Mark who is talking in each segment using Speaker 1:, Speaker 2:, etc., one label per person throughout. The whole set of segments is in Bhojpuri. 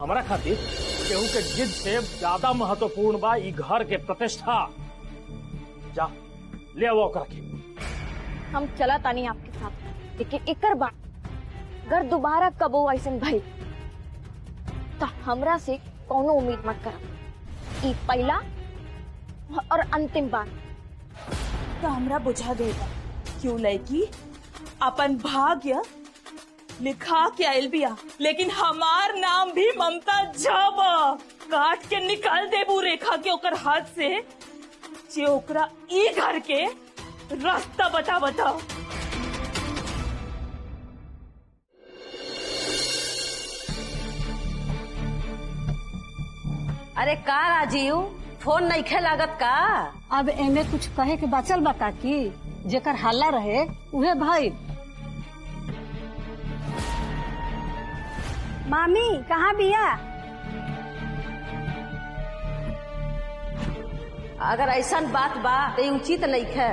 Speaker 1: हमारा खातिर केहू के जिद से ज्यादा महत्वपूर्ण बा ई घर के प्रतिष्ठा। जा ले आओ ओकरा के।
Speaker 2: हम चला तानी आपके साथ, लेकिन एकर बाद अगर दोबारा कबो ऐसन भई तो हमरा से कोनो उम्मीद मत करब। ई पहला और अंतिम बार।
Speaker 3: तो हमरा बुझा देगा क्यों लड़की अपन भाग्य लिखा के आयल बिया, लेकिन हमार नाम भी ममता जब काट के निकाल देबू रेखा के ओकर हाथ से, जे ओकरा ई घर के रास्ता बता।
Speaker 4: अरे का राजीव, फोन नहीं खे लागत का?
Speaker 5: अब एमे कुछ कहे के बचल बता की जेकर हल्ला रहे उहे भाई। मामी कहाँ बिया?
Speaker 4: अगर ऐसा बात बा तो उचित नहीं है।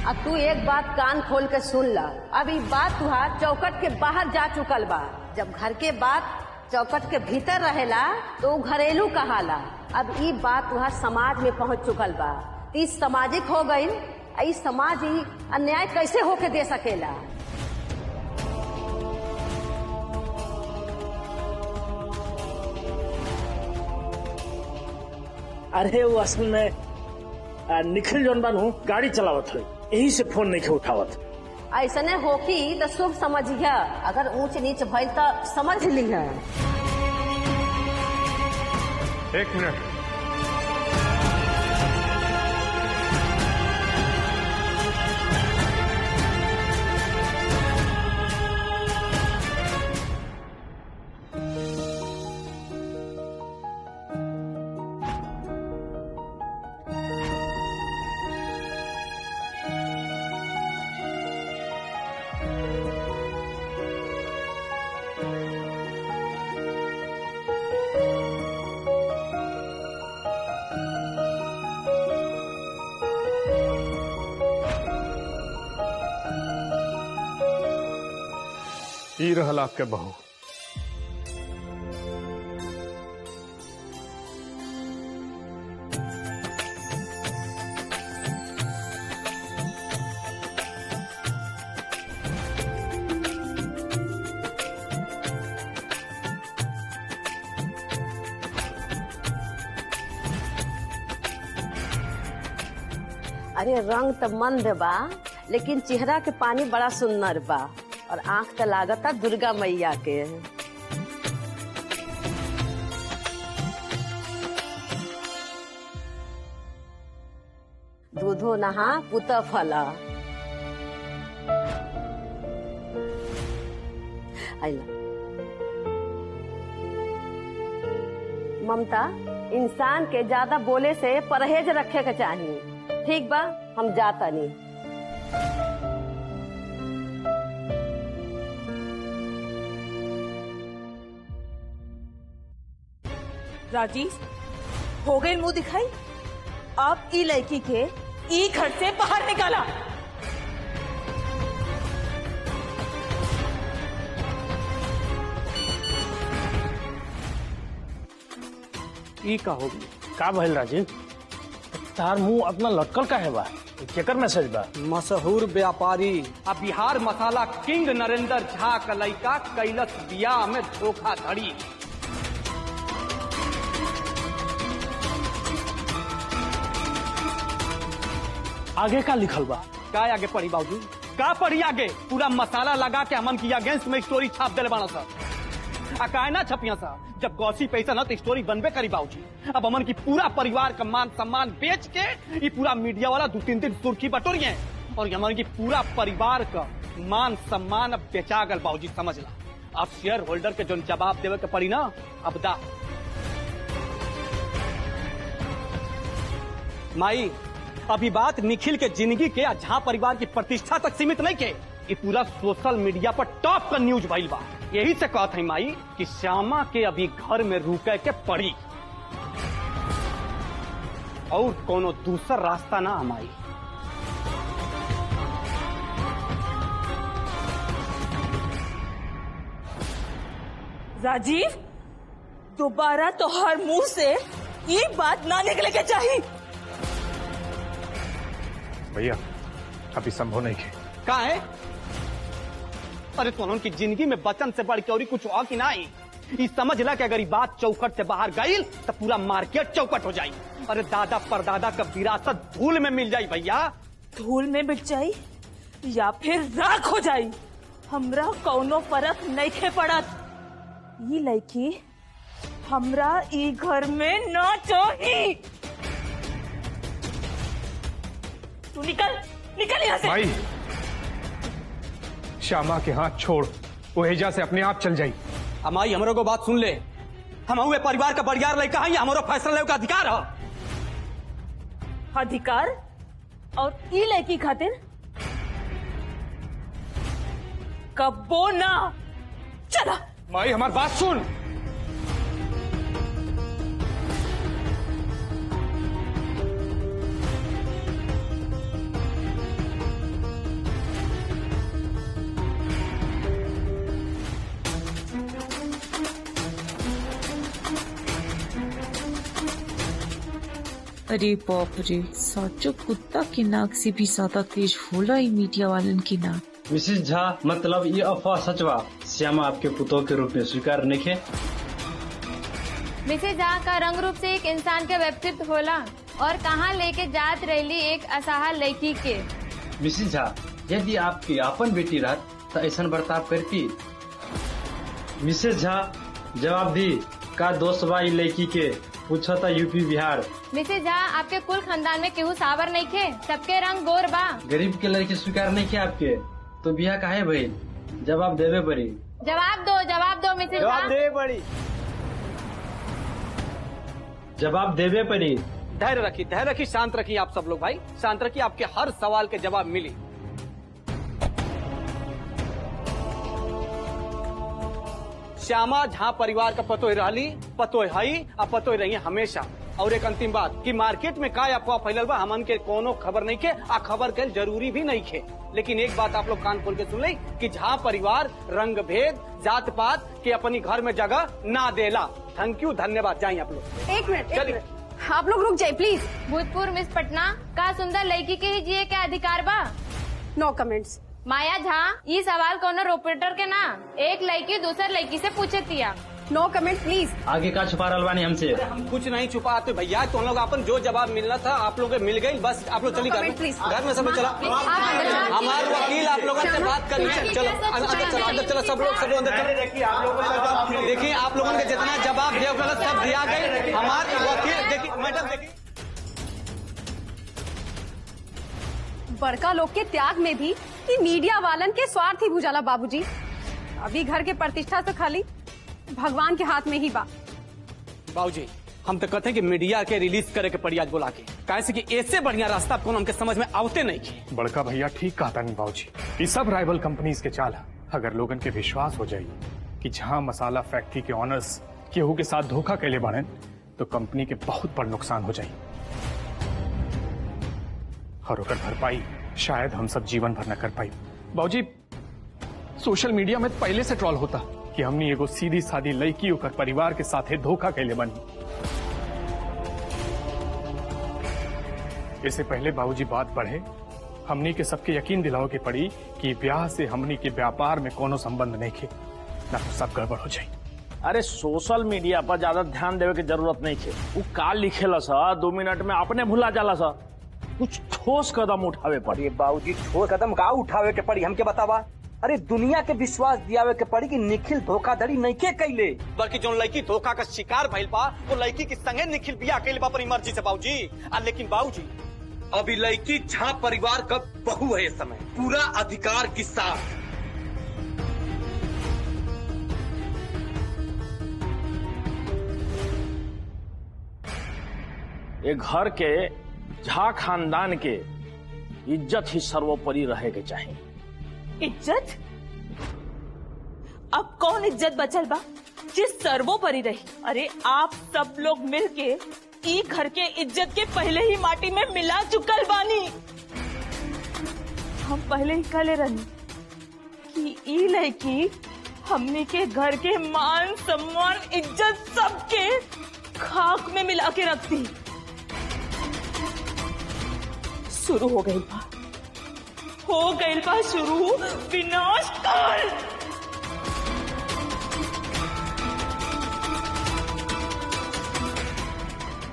Speaker 4: अब तू एक बात कान खोल के सुन ला। अब ये बात तुहार चौकट के बाहर जा चुकल बा। जब घर के बात चौकट के भीतर रहेला तो घरेलू कहाला। अब ये बात तुहार समाज में पहुंच चुकल बा। ई सामाजिक हो गई। ई समाज ही अन्याय कैसे होके दे सकेला?
Speaker 1: अरे वो असल में निखिल जौन बानू गाड़ी चलावत है, यही से फोन नहीं उठावत।
Speaker 4: ऐसने होकी तो शुभ समझिया। अगर ऊंच नीच भइल तो समझ लिया।
Speaker 6: एक मिनट। ई रहल आपके बहू।
Speaker 4: अरे रंग तो मंद बा, लेकिन चेहरा के पानी बड़ा सुंदर बा और आंख तो लागता दुर्गा मैया के। दूधो नहा पुत फला। ममता, इंसान के ज्यादा बोले से परहेज रखे के चाहिए। ठीक बा, हम जाता नहीं।
Speaker 3: राजीव हो गई मुंह दिखाई। अब ई लड़की के ई घर से बाहर निकाला।
Speaker 1: ई का हो का भइल राजीव? तार मुंह अपना लटकल का है बा? केकर मैसेज बा?
Speaker 7: मशहूर व्यापारी
Speaker 8: आ बिहार मसाला किंग नरेंद्र झा का लड़का कैलस बियाह में धोखाधड़ी।
Speaker 1: आगे का लिखल बा?
Speaker 8: का आगे पढ़ी बाबू? का पढ़ी आगे? पूरा मसाला लगा के हमन की अगेंस्ट में स्टोरी छाप दिले बाना सा। आ काहे ना छपिया सा? जब गॉसिप पैसा ना तो स्टोरी बनबे करी बाबूजी। अब हमन की पूरा परिवार का मान सम्मान बेच के ये पूरा मीडिया वाला 2-3 दिन सुर्खी बटोरी है और हमन की पूरा परिवार का मान सम्मान अब बेचा गल बाबूजी, समझ ला। अब शेयर होल्डर के जो जवाब देवे के पड़ी ना, अब दा माई। अभी बात निखिल के जिंदगी के झा परिवार की प्रतिष्ठा तक सीमित नहीं के, ये पूरा सोशल मीडिया पर टॉप का न्यूज भइल बा। यही से कहत है माई कि श्यामा के अभी घर में रुके के पड़ी और कोनो दूसरा रास्ता ना हमारी।
Speaker 3: राजीव, दोबारा तो हर मुंह से ये बात ना निकले के चाहिए।
Speaker 6: भैया अभी संभव नहीं है।
Speaker 8: कहा है? अरे तो उनकी जिंदगी में बचन से बढ़ के और कुछ और की नहीं। ये समझ ला कि अगर ये बात चौखट से बाहर गई तो पूरा मार्केट चौखट हो जाई। अरे दादा परदादा का विरासत धूल में मिल जाई भैया।
Speaker 3: धूल में मिट जाई या फिर राख हो जाई, हमरा कौनो फर्क नहीं खे पड़त। ये लड़की हमरा ई घर में ना चाहिए। तू निकल निकल यहाँ से।
Speaker 6: भाई श्यामा के हाथ छोड़, वो एजा से अपने आप चल जाई।
Speaker 8: अमाई हमरो को बात सुन ले, हम हुए परिवार का बड़ियार लड़का है, हमारो फैसला लेने का अधिकार है।
Speaker 3: अधिकार? और ई लड़की खातिर कब्बो ना। चला
Speaker 6: माई हमारी बात सुन।
Speaker 7: अरे बाप रे, साचो कुत्ता की नाक से भी ज्यादा तेज होला ही मीडिया वालन की नाक।
Speaker 9: मिसेस झा, मतलब ये अफवाह सचवा श्यामा आपके पुतों के रूप में स्वीकार नहीं खे?
Speaker 10: मिसेज झा का रंग रूप से एक इंसान के व्यक्तित्व होला और कहाँ लेके जात रही एक असहाय लड़की के।
Speaker 9: मिसेस झा, यदि आपकी अपन बेटी रहत तो ऐसा बर्ताव करती? मिसेस झा जवाब दी, का दोस्त बा ई लड़की के? पूछा था यूपी बिहार।
Speaker 10: मिसेज झा, आपके कुल खानदान में केहू सावर नहीं खे, सबके रंग गोर बा।
Speaker 9: गरीब के लड़की स्वीकार नहीं किया आपके तो बिया काहे भइल? जवाब देवे पड़ी।
Speaker 10: जवाब दो मिसेज झा।
Speaker 8: जवाब दे बड़ी।
Speaker 9: जवाब देवे पड़ी।
Speaker 8: धैर्य रखी, शांत रखिए आप सब लोग भाई, शांत रखिए, आपके हर सवाल के जवाब मिली। श्यामा झा परिवार का पतोह रही, पतोह हई और पतोह रही हमेशा। और एक अंतिम बात कि मार्केट में काय अफवाह फैलल बा, हमन के कोनो खबर नहीं के, आ खबर के जरूरी भी नहीं खे। लेकिन एक बात आप लोग कान खोल के सुन ले कि झा परिवार रंग भेद जात पात के अपनी घर में जगह ना देला। थैंक यू, धन्यवाद। जाइए आप लोग।
Speaker 10: एक मिनट, आप लोग रुक जाए प्लीज। भूतपूर्व मिस पटना का सुंदर लड़की के ही जिए के अधिकार बा। नो कमेंट्स। माया झा, ये सवाल कोनो ऑपरेटर के ना, एक लड़की दूसर लड़की से पूछे थिया। नो कमेंट प्लीज।
Speaker 9: आगे का छुपा रहा बानी हमसे?
Speaker 8: हम कुछ नहीं छुपाते भैया, तो हम लोग अपन जो जवाब मिलना था आप लोग मिल गई, बस आप लोग चली घर में सब लोग चला। हमारे वकील आप लोगों से बात करनी है। चलो अंदर चलो, सब लोग अंदर चलो। देखिए आप लोगों ने जितना जवाब दिया सब दिया गए। हमारे वकील देखिए, मैडम देखिए,
Speaker 11: बड़का लोग के त्याग में भी कि मीडिया वालन के स्वार्थ ही बुझाला बाबूजी। अभी घर के प्रतिष्ठा तो खाली भगवान के हाथ में ही बा।
Speaker 8: बाबूजी हम तो कहते हैं कि मीडिया के रिलीज करे के पड़ी आज बोला के, कैसे कि ऐसे बढ़िया रास्ता कौन हमके समझ में आवते नहीं के।
Speaker 6: बड़का भैया ठीक कहता नहीं बाबूजी, ये सब राइवल कंपनीज के चाल है। अगर लोगन के विश्वास हो जाये कि जहाँ मसाला फैक्ट्री के ऑनर्स केहू के साथ धोखा कैले बने तो कंपनी के बहुत बड़ नुकसान हो जाये और ओकर भरपाई शायद हम सब जीवन भर न कर पाई। बाबूजी सोशल मीडिया में पहले से ट्रोल होता कि हमनी एगो सीधी सादी लड़की ओकर परिवार के साथे धोखा कैले बनी। इससे पहले बाबूजी बात बढ़े, हमनी के सबके यकीन दिलाओ के पड़ी कि ब्याह से हमनी के व्यापार में कोनो संबंध नहीं खे, ना तो सब गड़बड़ हो जाये।
Speaker 1: अरे सोशल मीडिया पर ज्यादा ध्यान देवे की जरूरत नहीं है। वो का लिखेला सा 2 मिनट में अपने भुला जाला सा। कुछ ठोस कदम उठावे पड़ी।
Speaker 12: बाबूजी ठोस कदम का उठावे के पड़ी हमके बतावा। अरे दुनिया के विश्वास दियावे के पड़ी कि निखिल धोखाधड़ी नहीं के कैले,
Speaker 8: बल्कि जो लड़की धोखा का शिकार भइल बा वो लड़की के संगे निखिल बिया कैले बा अपनी मर्जी से बाबूजी। लेकिन बाबूजी अभी लड़की झा परिवार का बहू है, इस समय पूरा अधिकार के साथ।
Speaker 1: ये घर के झा खानदान के इज्जत ही सर्वोपरि रहे के चाहिए।
Speaker 3: इज्जत? अब कौन इज्जत बचल बा जिस सर्वोपरि रही? अरे आप सब लोग मिलके ई घर के इज्जत के पहले ही माटी में मिला चुकल बानी। हम पहले ही कहले रहनी कि ई लड़की हमने के घर के मान सम्मान इज्जत सबके खाक में मिला के रख दी। शुरू हो गई बा शुरू विनाश काल।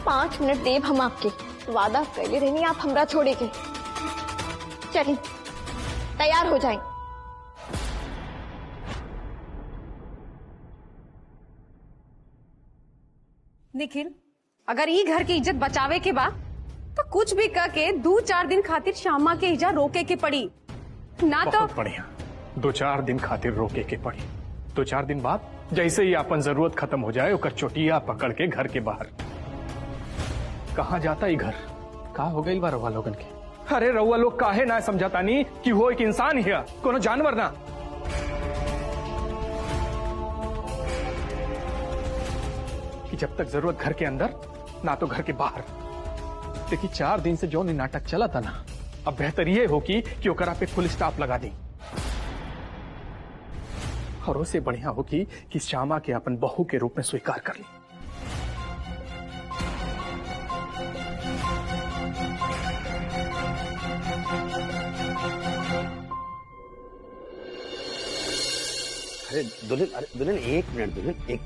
Speaker 2: पाँच मिनट देव हम आपके वादा कैले रहनी आप हमरा छोड़े के। चलिए तैयार हो जाएं।
Speaker 11: निखिल, अगर ई घर की इज्जत बचावे के बा तो कुछ भी कह के 2-4 दिन खातिर श्यामा के इज्जत रोके के पड़ी ना। तो
Speaker 6: बहुत बढ़िया, 2-4 दिन खातिर रोके के पड़ी। 2-4 दिन बाद जैसे ही अपन जरूरत खत्म हो जाए ओकर चोटिया पकड़ के घर के बाहर। कहाँ जाता ही घर? का हो गई बा रउआ लोगन के? अरे रउआ लोग काहे ना समझाता नहीं कि वो एक इंसान ही है, कोनो जानवर ना। कि जब तक जरूरत घर के अंदर ना तो घर के बाहर। देखिए 4 दिन से जो नाटक चला था ना, अब बेहतर ये हो कि ओकरा पे फुल स्टॉप लगा दी। और उससे बढ़िया हो कि श्यामा के अपन बहू के रूप में स्वीकार कर ली।
Speaker 13: अरे दुल्हन एक मिनट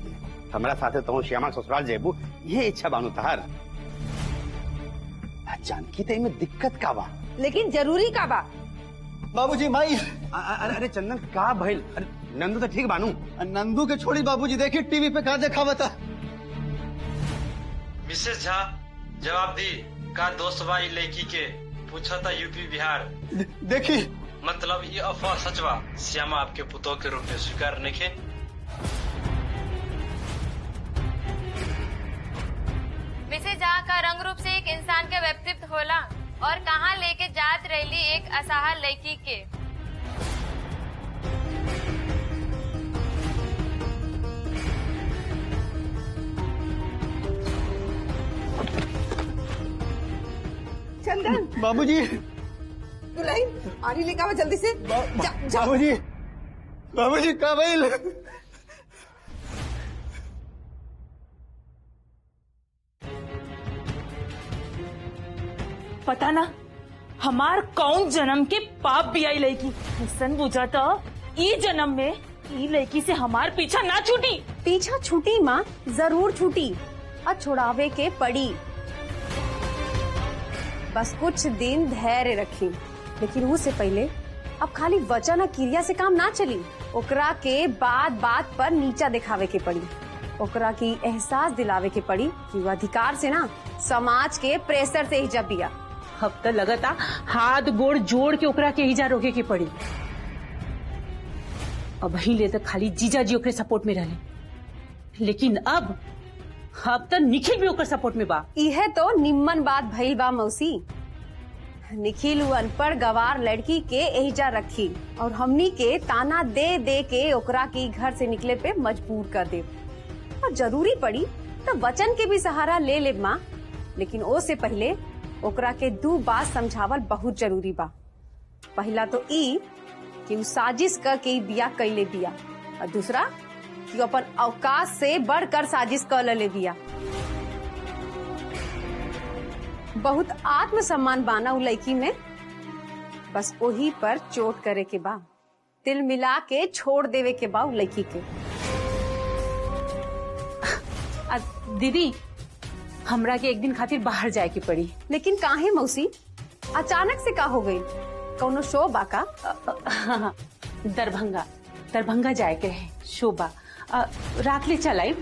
Speaker 13: हमारा साथे तो श्यामा ससुराल जेबू, ये इच्छा बानू तहार। जानकी ते में दिक्कत का बा,
Speaker 4: लेकिन जरूरी का बा।
Speaker 13: बाबूजी माई अरे चंदन का भइल? अरे नंदू तो ठीक बानू।
Speaker 14: नंदू के छोड़ी बाबूजी, देखिए टीवी पे का देखा बता।
Speaker 9: मिसेस झा जवाब दी का दोस्त भाई लड़की के पूछा था यूपी बिहार।
Speaker 14: देखी
Speaker 9: मतलब ये अफवाह सचवा, श्यामा आपके पुतों के रूप में स्वीकार नहीं।
Speaker 10: मिसेज झा का रंग रूप से एक इंसान के व्यक्तित्व होला और कहाँ लेके जात रही एक असहाय लड़की के।
Speaker 4: चंदन
Speaker 14: बाबूजी,
Speaker 4: दुल्हन आरी लेके आओ जल्दी से।
Speaker 14: बाबूजी का भइल?
Speaker 3: पता ना हमार कौन जन्म के पाप भी आई लड़की। सन बुझा तो ई जन्म में ई लड़की से हमार पीछा ना छूटी।
Speaker 11: पीछा छूटी माँ, जरूर छूटी और छुड़ावे के पड़ी। बस कुछ दिन धैर्य रखी, लेकिन उससे पहले अब खाली वचन और क्रिया से काम ना चली। ओकरा के बात पर नीचा दिखावे के पड़ी। ओकरा की एहसास दिलावे के पड़ी कि वो अधिकार से ना समाज के प्रेशर से ही जब बिया।
Speaker 5: अब तो लगता हाथ गोड़ जोड़ के ओकरा के हिजा रोके के पड़ी। अब ही ले तो खाली जीजा जी ओकरे सपोर्ट में रहले, लेकिन अब तो निखिल भी ओकर सपोर्ट में बा।
Speaker 11: यह तो निम्मन बात भइल बा मौसी। निखिल वो अनपढ़ गवार लड़की के एहिजा रखी और हमनी के ताना दे दे के ओकरा की घर से निकले पे मजबूर कर दे। और जरूरी पड़ी तो वचन के भी सहारा ले ले माँ, लेकिन ओ से पहले ओकरा के 2 बात समझावल बहुत जरूरी बा। पहला तो ई कि उ साजिश करके ई बिया कैले बिया, और दूसरा कि अपन अवकाश से बढ़कर साजिश कर ले बिया। बहुत आत्मसम्मान बाना उ लड़की में, बस वही पर चोट करे के बा, दिल मिला के छोड़ देवे के बा उ लड़की के।
Speaker 5: दीदी हमरा के एक दिन खातिर बाहर जाए की पड़ी।
Speaker 11: लेकिन काहे मौसी, अचानक से का हो गई? कौनो शो बा का?
Speaker 5: हाँ, दरभंगा जाए के है शोभा। रात ले चलाई।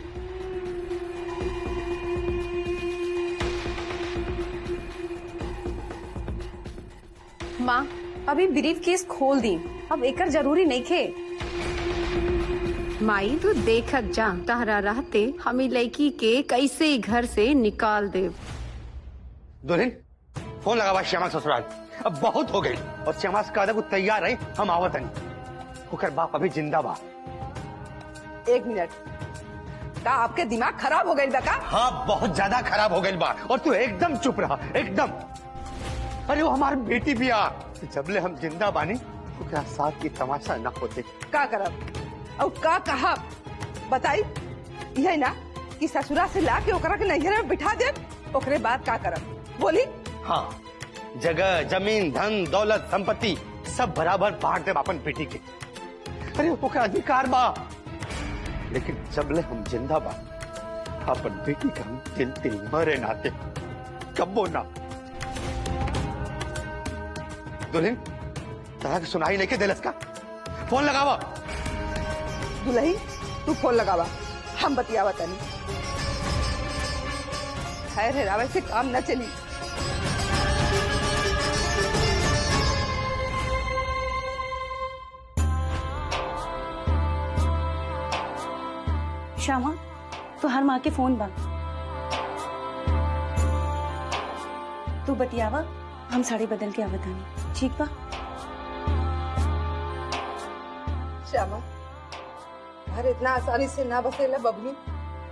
Speaker 11: माँ अभी ब्रीफ केस खोल दी, अब एकर जरूरी नहीं खे। माई तू देखत जा, तहरा रहते हमी लड़की के कैसे घर से निकाल दे।
Speaker 13: दुल्हन फोन लगा श्यामा ससुराल, अब बहुत हो गई और श्यामा से कहा तैयार है, हम आवत नहीं। ओकर बाप अभी जिंदा बा।
Speaker 4: 1 मिनट, का आपके दिमाग खराब हो गई बा का?
Speaker 13: हाँ बहुत ज्यादा खराब हो गई बा, और तू एकदम चुप रहा, एकदम। अरे वो हमारी बेटी भी आ, जबले हम जिंदा बानी ओकरा साथ की तमाशा न होते।
Speaker 4: का करब?
Speaker 15: और का कहा बताई यही ना कि ससुरा से ला के ओकरा के नैहर में बिठा दे ओकरे बाद का करब बोली।
Speaker 13: हाँ, जगह जमीन धन दौलत संपत्ति सब बराबर बांट दे अपन बेटी के। अरे ओकरा अधिकार बा, लेकिन जबले हम जिंदा बा अपन बेटी का हम तिल तिल मरे नाते कब्बो ना। दुल्हन तरह की सुनाई नहीं के दिलस का फोन लगावा।
Speaker 15: दुल्ही तू फोन लगावा, हम बतियावा तनी। खैर रावे से काम न चली।
Speaker 5: श्यामा तो हर माँ के फोन बा, तू बतियावा, हम साड़ी बदल के आवतानी, ठीक बा?
Speaker 15: श्यामा घर इतना आसानी से ना बसेला बबनी।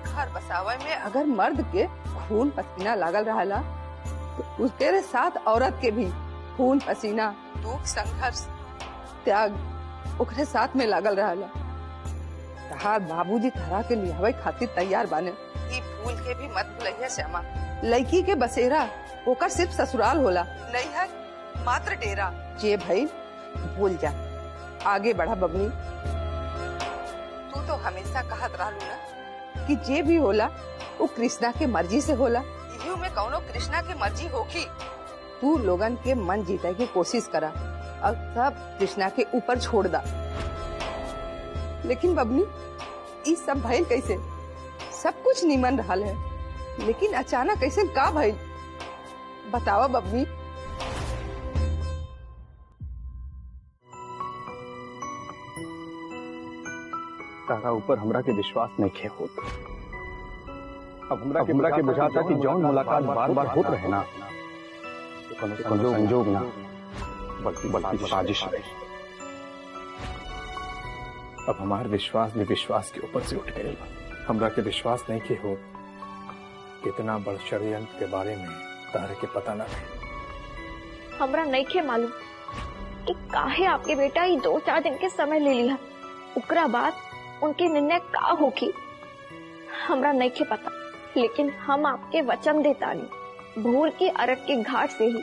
Speaker 15: घर बसावे में अगर मर्द के खून पसीना लागल रहला तो उसके साथ औरत के भी खून पसीना दुख संघर्ष त्याग ओकरे साथ में लागल रहला। तहार बाबूजी तहरा के लियावे खातिर तैयार बाने। ई भूल के भी मत भूलिया श्यामा, लड़की के बसेरा ओकर सिर्फ ससुराल होला, नैहर मात्र डेरा। जे भाई भूल जा, आगे बढ़ा बबनी। तू तो हमेशा कहत रहलू ना कि जे भी होला वो कृष्णा के मर्जी से होला। इहियो में कौनो कृष्णा के मर्जी होगी। तू लोगन के मन जीते की कोशिश करा और सब कृष्णा के ऊपर छोड़ दा। लेकिन बबनी ई सब भइल कैसे? सब कुछ नीमन रहल है, लेकिन अचानक कैसे का भइल बतावा बबनी।
Speaker 6: तारा ऊपर हमरा के विश्वास नहीं खे होत। अब हमरा के बुझाता कि जौन मुलाकात बार बार होत रहे ना तो संजोग ना बल्कि साजिश रही। अब हमार विश्वास भी विश्वास के ऊपर से उठ गए। हमरा के विश्वास नहीं के हो कितना बड़ षड्यंत्र के बारे में तारे के पता ना है।
Speaker 2: हमरा नहीं के मालूम कि काहे आपके बेटा ही 2-4 दिन के समय ले लिया, उकरा बाद उनके निर्णय का होगी हमरा नहीं के पता। लेकिन हम आपके वचन देतानी भूल के अरग के घाट से ही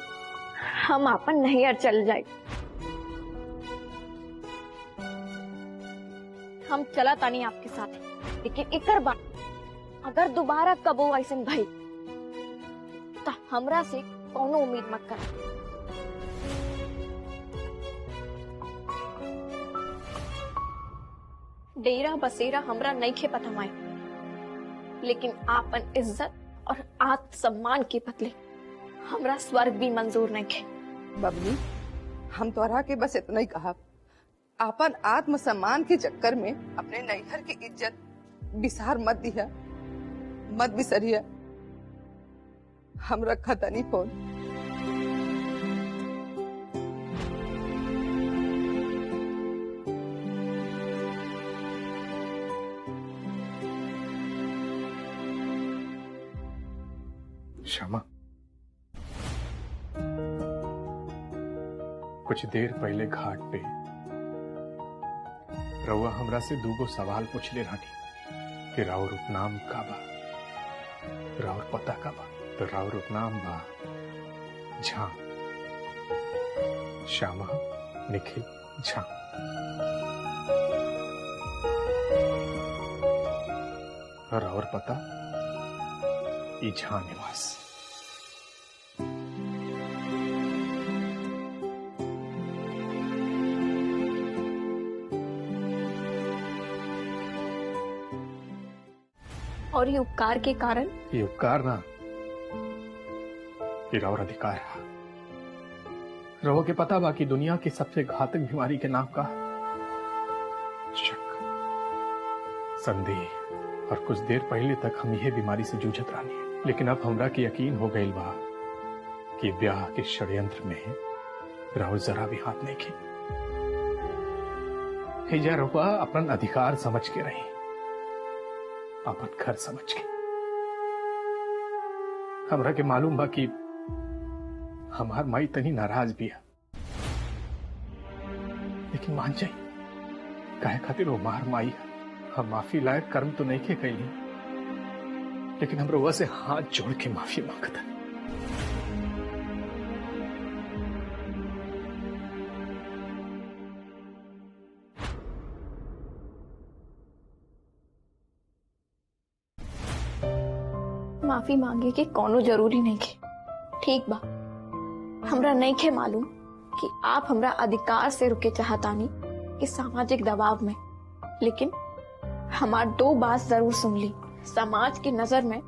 Speaker 2: हम आपन नैहर चल जाए। हम चला तानी आपके साथ, लेकिन एकर बाद अगर दोबारा कबो ऐसन भई तो हमरा से कोनो उम्मीद मत कर। डेरा बसेरा हमरा नहीं खे पता माई, लेकिन आपन इज्जत और आत्म सम्मान के बदले हमरा स्वर्ग भी मंजूर नहीं खे।
Speaker 15: बबली हम तोहरा के बस इतना ही कहा, आपन आत्म सम्मान के चक्कर में अपने नैहर की इज्जत बिसार मत दिया, मत बिसरिया। हम रखा तनी फोन।
Speaker 6: क्षमा, कुछ देर पहले घाट पे रउआ हमरा से दूगो सवाल पूछले रानी कि राउर उपनाम का बा, राउर पता का बा। तो राउर उपनाम बा झा, श्यामा निखिल झा। राउर पता ई झा निवास।
Speaker 2: और ये उपकार के कारण?
Speaker 6: ये उपकार ना, ये राउर अधिकार है। रहो के पता बा कि दुनिया की सबसे घातक बीमारी के नाम का शक, संदेह। और कुछ देर पहले तक हम यह बीमारी से जूझत रहनी है, लेकिन अब हमरा के यकीन हो गई बा कि ब्याह के षड्यंत्र में राहुल जरा भी हाथ नहीं की। हिजा रुपा अपन अधिकार समझ के रही, अपन घर समझ के। हमरा के मालूम बा कि हमार माई तनी नाराज भी है, लेकिन मान जाए काहे खातिर वो मार माई हम माफी लायक कर्म तो नहीं के कैली, लेकिन हम रउआ से हाथ जोड़ के माफी मांगता।
Speaker 2: माफी मांगे के कोनो जरूरी नहीं के, ठीक बा। हमरा नहीं के मालूम कि आप हमरा अधिकार से रुके चाहतानी इस सामाजिक दबाव में, लेकिन हमार दो बात जरूर सुन ली। समाज की नजर में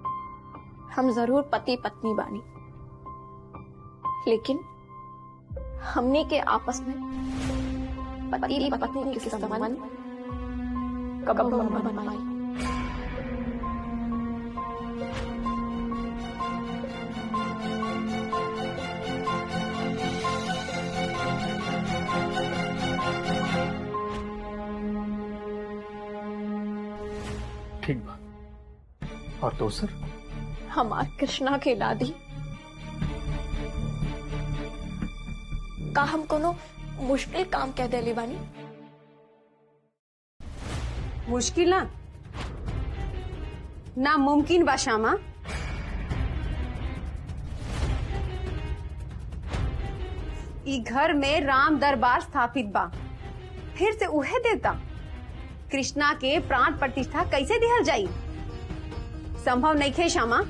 Speaker 2: हम जरूर पति पत्नी बानी, लेकिन हमने के आपस में पति पत्नी के संबंध कब बनाई।
Speaker 6: ठीक बा। और दोसर
Speaker 2: हमार कृष्णा के दादी का हम कोनो मुश्किल काम कह देली बानी?
Speaker 11: मुश्किल ना मुमकिन बा श्यामा। ई घर में राम दरबार स्थापित बा, फिर से उहे देवता कृष्णा के प्राण प्रतिष्ठा कैसे दिहल जाई? संभव नहीं खे श्यामा।